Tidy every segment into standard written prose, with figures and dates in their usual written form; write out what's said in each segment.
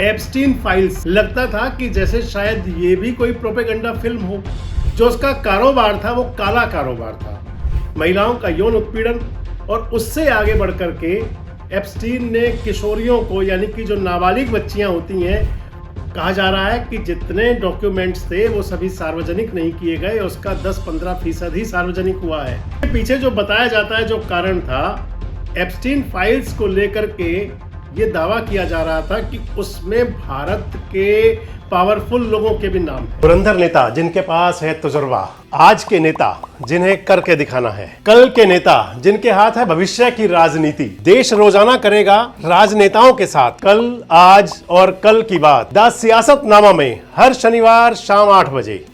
Epstein files लगता था कि जैसे शायद ये भी कोई प्रोपेगेंडा फिल्म हो। जो उसका कारोबार था वो काला कारोबार था, महिलाओं का यौन उत्पीड़न। और उससे आगे बढ़ करके एप्स्टीन ने किशोरियों को, यानी कि जो नाबालिग बच्चियां होती हैं, कहा जा रहा है कि जितने डॉक्यूमेंट्स थे वो सभी सार्वजनिक नहीं किए गए, उसका 10-15% ही सार्वजनिक हुआ है। पीछे जो बताया जाता है, जो कारण था एप्स्टीन फाइल्स को लेकर के, ये दावा किया जा रहा था कि उसमें भारत के पावरफुल लोगों के भी नाम है। धुरंधर नेता जिनके पास है तजुर्बा, आज के नेता जिन्हें करके दिखाना है, कल के नेता जिनके हाथ है भविष्य की राजनीति। देश रोजाना करेगा राजनेताओं के साथ कल, आज और कल की बात। द सियासतनामा में हर शनिवार शाम 8 बजे।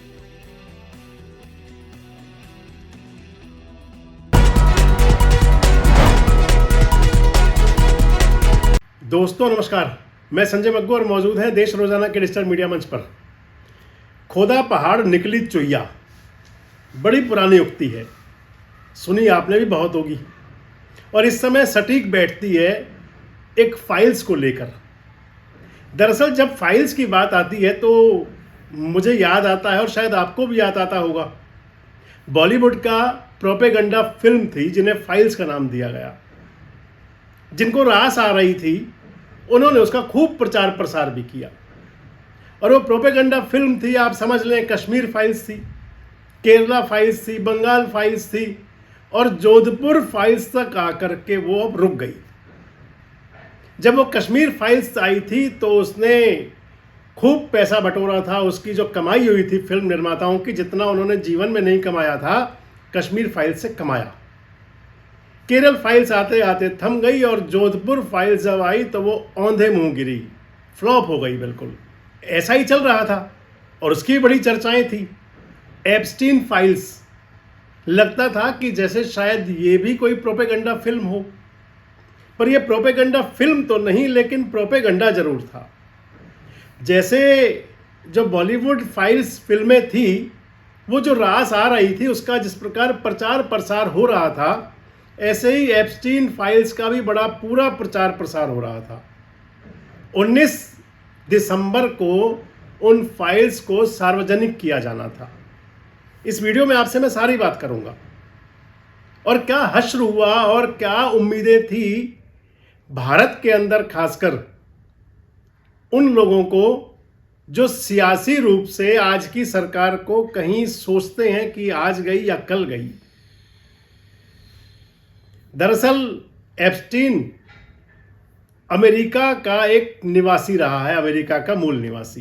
दोस्तों नमस्कार, मैं संजय मग्गू और मौजूद है देश रोजाना के डिजिटल मीडिया मंच पर। खोदा पहाड़ निकली चुईया, बड़ी पुरानी उक्ति है, सुनी आपने भी बहुत होगी, और इस समय सटीक बैठती है एक फाइल्स को लेकर। दरअसल जब फाइल्स की बात आती है तो मुझे याद आता है, और शायद आपको भी याद आता होगा, बॉलीवुड का प्रोपेगेंडा फिल्म थी जिन्हें फाइल्स का नाम दिया गया। जिनको रास आ रही थी उन्होंने उसका खूब प्रचार प्रसार भी किया, और वो प्रोपेगेंडा फिल्म थी, आप समझ लें, कश्मीर फाइल्स थी, केरला फाइल्स थी, बंगाल फाइल्स थी, और जोधपुर फाइल्स तक आकर के वो अब रुक गई। जब वो कश्मीर फाइल्स आई थी तो उसने खूब पैसा बटोरा था। उसकी जो कमाई हुई थी फिल्म निर्माताओं की, जितना उन्होंने जीवन में नहीं कमाया था, कश्मीर फाइल्स से कमाया। केरल फाइल्स आते आते थम गई, और जोधपुर फाइल्स जब आई तो वो औंधे मुंह गिरी, फ्लॉप हो गई बिल्कुल। ऐसा ही चल रहा था और उसकी बड़ी चर्चाएं थी। एप्स्टीन फाइल्स लगता था कि जैसे शायद ये भी कोई प्रोपेगेंडा फिल्म हो, पर ये प्रोपेगेंडा फिल्म तो नहीं, लेकिन प्रोपेगेंडा जरूर था। जैसे जो बॉलीवुड फाइल्स फिल्में थी, वो जो रास आ रही थी उसका जिस प्रकार प्रचार प्रसार हो रहा था, ऐसे ही एप्स्टीन फाइल्स का भी बड़ा पूरा प्रचार प्रसार हो रहा था। 19 दिसंबर को उन फाइल्स को सार्वजनिक किया जाना था। इस वीडियो में आपसे मैं सारी बात करूंगा, और क्या हश्र हुआ और क्या उम्मीदें थी भारत के अंदर, खासकर उन लोगों को जो सियासी रूप से आज की सरकार को कहीं सोचते हैं कि आज गई या कल गई। दरअसल एप्स्टीन अमेरिका का एक निवासी रहा है, अमेरिका का मूल निवासी।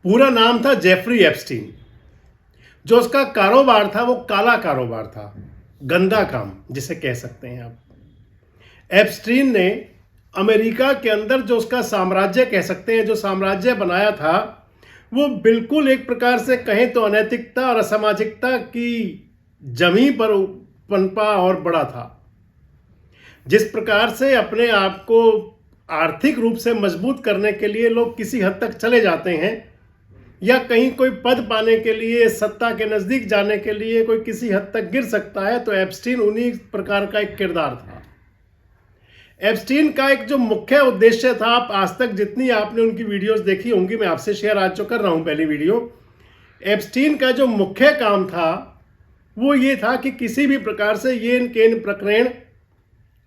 पूरा नाम था जेफरी एप्स्टीन। जो उसका कारोबार था वो काला कारोबार था, गंदा काम जिसे कह सकते हैं आप। एप्स्टीन ने अमेरिका के अंदर जो उसका साम्राज्य कह सकते हैं, जो साम्राज्य बनाया था, वो बिल्कुल एक प्रकार से कहें तो अनैतिकता और असामाजिकता की जमी पर पनपा और बड़ा था। जिस प्रकार से अपने आप को आर्थिक रूप से मजबूत करने के लिए लोग किसी हद तक चले जाते हैं, या कहीं कोई पद पाने के लिए, सत्ता के नज़दीक जाने के लिए कोई किसी हद तक गिर सकता है, तो एप्स्टीन उन्हीं प्रकार का एक किरदार था। एप्स्टीन का एक जो मुख्य उद्देश्य था, आप आज तक जितनी आपने उनकी वीडियोस देखी होंगी, मैं आपसे शेयर आज जो कर रहा हूं पहली वीडियो, एप्स्टीन का जो मुख्य काम था वो ये था कि किसी भी प्रकार से ये केन प्रकरण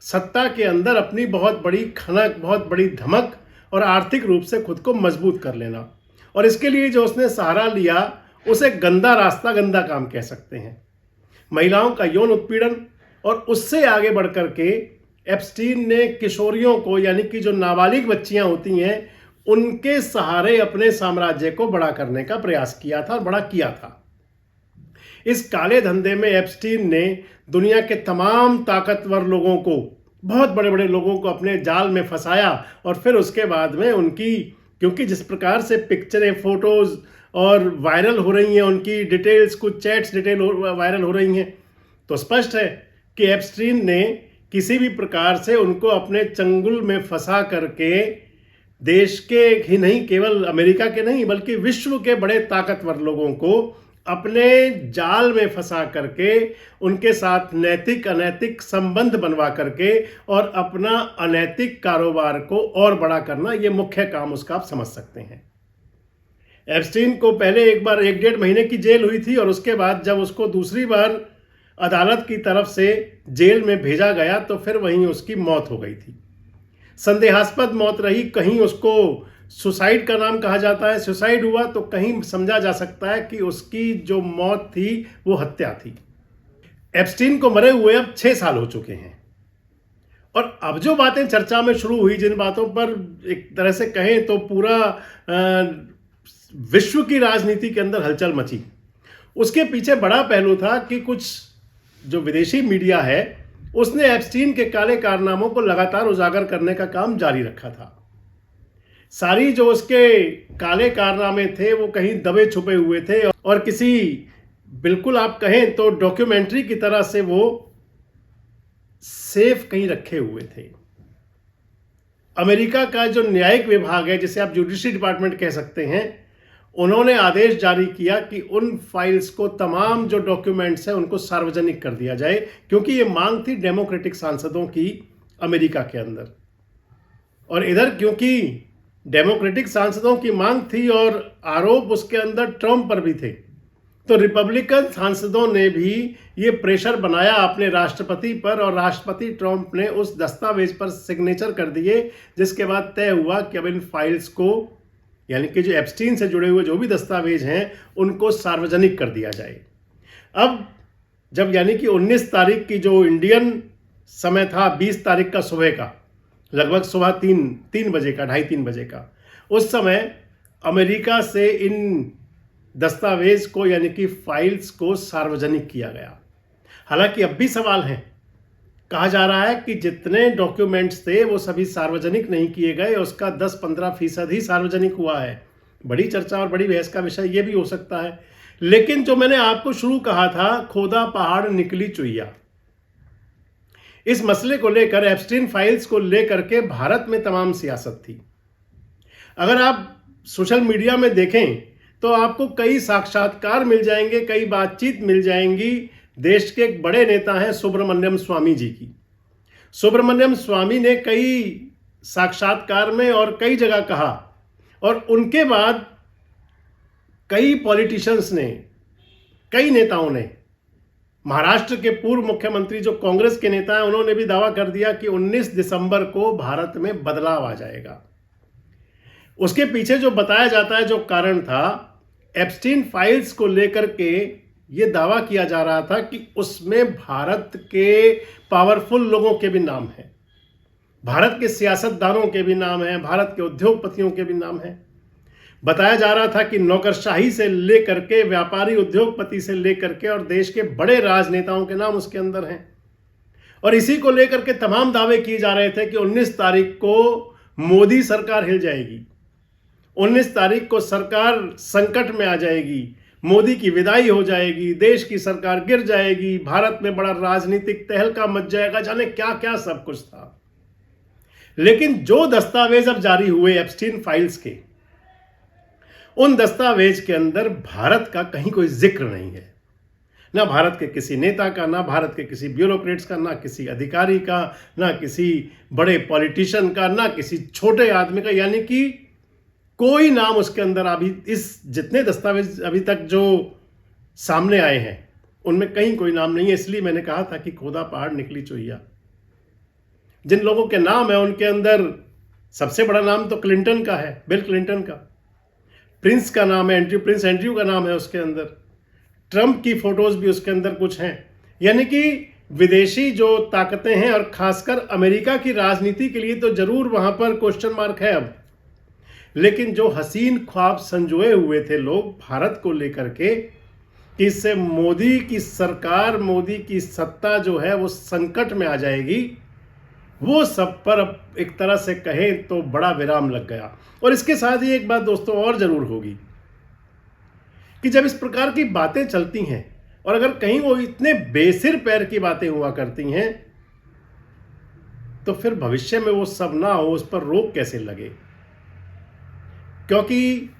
सत्ता के अंदर अपनी बहुत बड़ी खनक, बहुत बड़ी धमक और आर्थिक रूप से खुद को मजबूत कर लेना। और इसके लिए जो उसने सहारा लिया उसे गंदा रास्ता, गंदा काम कह सकते हैं। महिलाओं का यौन उत्पीड़न, और उससे आगे बढ़ करके एप्स्टीन ने किशोरियों को, यानी कि जो नाबालिग बच्चियां होती हैं, उनके सहारे अपने साम्राज्य को बड़ा करने का प्रयास किया था और बड़ा किया था। इस काले धंधे में एप्स्टीन ने दुनिया के तमाम ताकतवर लोगों को, बहुत बड़े बड़े लोगों को अपने जाल में फंसाया, और फिर उसके बाद में उनकी, क्योंकि जिस प्रकार से पिक्चरें, फोटोज और वायरल हो रही हैं, उनकी डिटेल्स, कुछ चैट्स डिटेल वायरल हो रही हैं, तो स्पष्ट है कि एप्स्टीन ने किसी भी प्रकार से उनको अपने चंगुल में फंसा करके देश के ही नहीं, केवल अमेरिका के नहीं, बल्कि विश्व के बड़े ताकतवर लोगों को अपने जाल में फंसा करके उनके साथ नैतिक अनैतिक संबंध बनवा करके और अपना अनैतिक कारोबार को और बड़ा करना, ये मुख्य काम उसका आप समझ सकते हैं। एप्स्टीन को पहले एक बार 1-1.5 महीने की जेल हुई थी और उसके बाद जब उसको दूसरी बार अदालत की तरफ से जेल में भेजा गया तो फिर वहीं उसकी मौत हो गई थी। संदेहास्पद मौत रही, कहीं उसको सुसाइड का नाम कहा जाता है, सुसाइड हुआ, तो कहीं समझा जा सकता है कि उसकी जो मौत थी वो हत्या थी। एप्स्टीन को मरे हुए अब 6 साल हो चुके हैं और अब जो बातें चर्चा में शुरू हुई, जिन बातों पर एक तरह से कहें तो पूरा विश्व की राजनीति के अंदर हलचल मची, उसके पीछे बड़ा पहलू था कि कुछ जो विदेशी मीडिया है उसने एप्स्टीन के काले कारनामों को लगातार उजागर करने का काम जारी रखा था। सारी जो उसके काले कारनामे थे वो कहीं दबे छुपे हुए थे और किसी, बिल्कुल आप कहें तो डॉक्यूमेंट्री की तरह से वो सेफ कहीं रखे हुए थे। अमेरिका का जो न्यायिक विभाग है, जिसे आप जुडिशरी डिपार्टमेंट कह सकते हैं, उन्होंने आदेश जारी किया कि उन फाइल्स को, तमाम जो डॉक्यूमेंट्स हैं उनको सार्वजनिक कर दिया जाए, क्योंकि ये मांग थी डेमोक्रेटिक सांसदों की अमेरिका के अंदर। और इधर क्योंकि डेमोक्रेटिक सांसदों की मांग थी और आरोप उसके अंदर ट्रंप पर भी थे, तो रिपब्लिकन सांसदों ने भी ये प्रेशर बनाया अपने राष्ट्रपति पर और राष्ट्रपति ट्रंप ने उस दस्तावेज पर सिग्नेचर कर दिए, जिसके बाद तय हुआ कि अब इन फाइल्स को, यानी कि जो एप्स्टीन से जुड़े हुए जो भी दस्तावेज हैं उनको सार्वजनिक कर दिया जाए। अब जब यानी कि 19 तारीख की जो इंडियन समय था, 20 तारीख का सुबह का, लगभग सुबह 3 बजे का, 2:30-3 बजे का, उस समय अमेरिका से इन दस्तावेज को, यानी कि फाइल्स को सार्वजनिक किया गया। हालांकि अब भी सवाल हैं, कहा जा रहा है कि जितने डॉक्यूमेंट्स थे वो सभी सार्वजनिक नहीं किए गए, उसका 10-15% ही सार्वजनिक हुआ है। बड़ी चर्चा और बड़ी बहस का विषय ये भी हो सकता है। लेकिन जो मैंने आपको शुरू कहा था, खोदा पहाड़ निकली चुईया, इस मसले को लेकर, एप्स्टीन फाइल्स को लेकर के भारत में तमाम सियासत थी। अगर आप सोशल मीडिया में देखें तो आपको कई साक्षात्कार मिल जाएंगे, कई बातचीत मिल जाएंगी। देश के एक बड़े नेता हैं सुब्रमण्यम स्वामी जी की। सुब्रमण्यम स्वामी ने कई साक्षात्कार में और कई जगह कहा, और उनके बाद कई पॉलिटिशियंस ने, कई नेताओं ने, महाराष्ट्र के पूर्व मुख्यमंत्री जो कांग्रेस के नेता हैं, उन्होंने भी दावा कर दिया कि 19 दिसंबर को भारत में बदलाव आ जाएगा। उसके पीछे जो बताया जाता है, जो कारण था, एप्स्टीन फाइल्स को लेकर के ये दावा किया जा रहा था कि उसमें भारत के पावरफुल लोगों के भी नाम हैं, भारत के सियासतदानों के भी नाम हैं, भारत के उद्योगपतियों के भी नाम हैं। बताया जा रहा था कि नौकरशाही से लेकर के, व्यापारी उद्योगपति से लेकर के और देश के बड़े राजनेताओं के नाम उसके अंदर हैं। और इसी को लेकर के तमाम दावे किए जा रहे थे कि 19 तारीख को मोदी सरकार हिल जाएगी, 19 तारीख को सरकार संकट में आ जाएगी, मोदी की विदाई हो जाएगी, देश की सरकार गिर जाएगी, भारत में बड़ा राजनीतिक तहलका मच जाएगा, जाने क्या क्या सब कुछ था। लेकिन जो दस्तावेज अब जारी हुए एप्स्टीन फाइल्स के, उन दस्तावेज के अंदर भारत का कहीं कोई जिक्र नहीं है, ना भारत के किसी नेता का, ना भारत के किसी ब्यूरोक्रेट्स का, ना किसी अधिकारी का, ना किसी बड़े पॉलिटिशियन का, ना किसी छोटे आदमी का, यानी कि कोई नाम उसके अंदर अभी, इस जितने दस्तावेज अभी तक जो सामने आए हैं उनमें कहीं कोई नाम नहीं है। इसलिए मैंने कहा था कि खोदा पहाड़ निकली चुईया। जिन लोगों के नाम है उनके अंदर सबसे बड़ा नाम तो क्लिंटन का है, बिल क्लिंटन का। प्रिंस का नाम है, प्रिंस एंड्रयू का नाम है उसके अंदर। ट्रंप की फोटोज भी उसके अंदर कुछ हैं। यानी कि विदेशी जो ताकतें हैं, और खासकर अमेरिका की राजनीति के लिए तो जरूर वहां पर क्वेश्चन मार्क है अब। लेकिन जो हसीन ख्वाब संजोए हुए थे लोग भारत को लेकर के, कि इससे मोदी की सरकार, मोदी की सत्ता जो है वो संकट में आ जाएगी, वो सब पर अब एक तरह से कहें तो बड़ा विराम लग गया। और इसके साथ ही एक बात दोस्तों और जरूर होगी कि जब इस प्रकार की बातें चलती हैं और अगर कहीं वो इतने बेसिर पैर की बातें हुआ करती हैं, तो फिर भविष्य में वो सब ना हो, उस पर रोक कैसे लगे। क्योंकि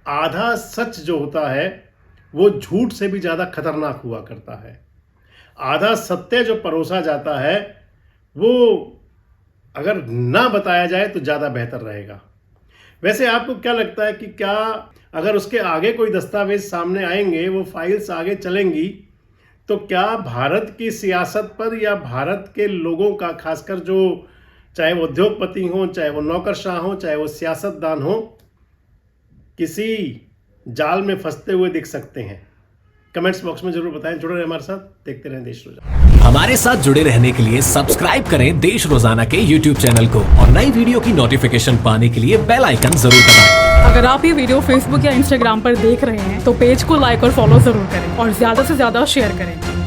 आधा सच जो होता है वो झूठ से भी ज़्यादा खतरनाक हुआ करता है। आधा सत्य जो परोसा जाता है वो अगर ना बताया जाए तो ज़्यादा बेहतर रहेगा। वैसे आपको क्या लगता है कि क्या अगर उसके आगे कोई दस्तावेज सामने आएंगे, वो फाइल्स आगे चलेंगी, तो क्या भारत की सियासत पर या भारत के लोगों का, खासकर जो चाहे वो उद्योगपति हों, चाहे वो नौकरशाह हों, चाहे वो सियासतदान हों, किसी जाल में फंसते हुए दिख सकते हैं? कमेंट्स बॉक्स में जरूर बताएं। जुड़े रहें हमारे साथ, देखते रहें देश रोजाना। हमारे साथ जुड़े रहने के लिए सब्सक्राइब करें देश रोजाना के YouTube चैनल को और नई वीडियो की नोटिफिकेशन पाने के लिए बेल आइकन जरूर दबाएं। अगर आप ये वीडियो फेसबुक या इंस्टाग्राम पर देख रहे हैं तो पेज को लाइक और फॉलो जरूर करें और ज्यादा से ज्यादा शेयर करें।